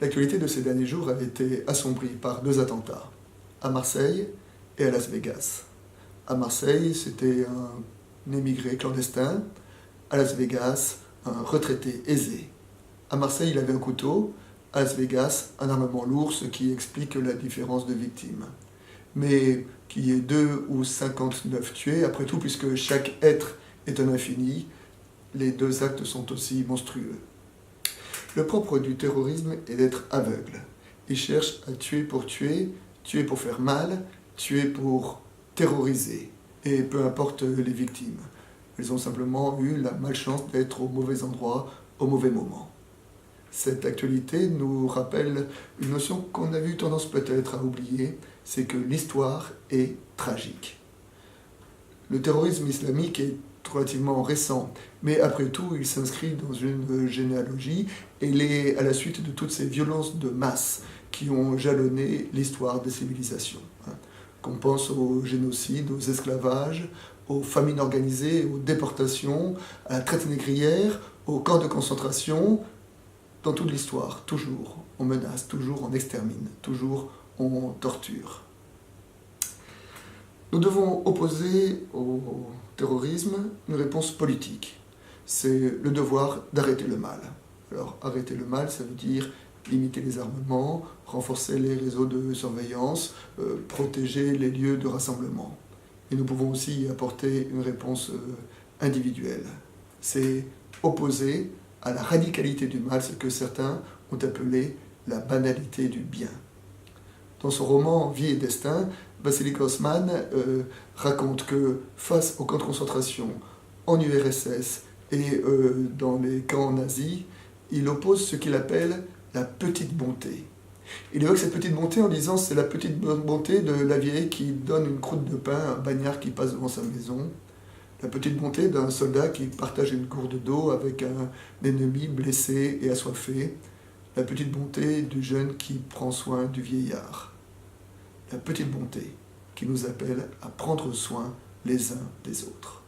L'actualité de ces derniers jours a été assombrie par 2 attentats, à Marseille et à Las Vegas. À Marseille, c'était un émigré clandestin. À Las Vegas, un retraité aisé. À Marseille, il avait un couteau. À Las Vegas, un armement lourd, ce qui explique la différence de victimes. Mais qu'il y ait 2 ou 59 tués, après tout, puisque chaque être est un infini, les 2 actes sont aussi monstrueux. Le propre du terrorisme est d'être aveugle. Il cherche à tuer pour faire mal, tuer pour terroriser. Et peu importe les victimes. Ils ont simplement eu la malchance d'être au mauvais endroit, au mauvais moment. Cette actualité nous rappelle une notion qu'on a eu tendance peut-être à oublier, c'est que l'histoire est tragique. Le terrorisme islamique est relativement récent, mais après tout, il s'inscrit dans une généalogie et il est à la suite de toutes ces violences de masse qui ont jalonné l'histoire des civilisations. Qu'on pense au génocide, aux esclavages, aux famines organisées, aux déportations, à la traite négrière, aux camps de concentration, dans toute l'histoire, toujours on menace, toujours on extermine, toujours on torture. Nous devons opposer au terrorisme une réponse politique. C'est le devoir d'arrêter le mal. Alors, arrêter le mal, ça veut dire limiter les armements, renforcer les réseaux de surveillance, protéger les lieux de rassemblement. Et nous pouvons aussi y apporter une réponse individuelle. C'est opposer à la radicalité du mal ce que certains ont appelé la banalité du bien. Dans son roman Vie et destin, Vassili Grossman raconte que face aux camps de concentration en URSS et dans les camps nazis, il oppose ce qu'il appelle la petite bonté. Il évoque cette petite bonté en disant c'est la petite bonté de la vieille qui donne une croûte de pain à un bagnard qui passe devant sa maison, la petite bonté d'un soldat qui partage une gourde d'eau avec un ennemi blessé et assoiffé, la petite bonté du jeune qui prend soin du vieillard. La petite bonté qui nous appelle à prendre soin les uns des autres.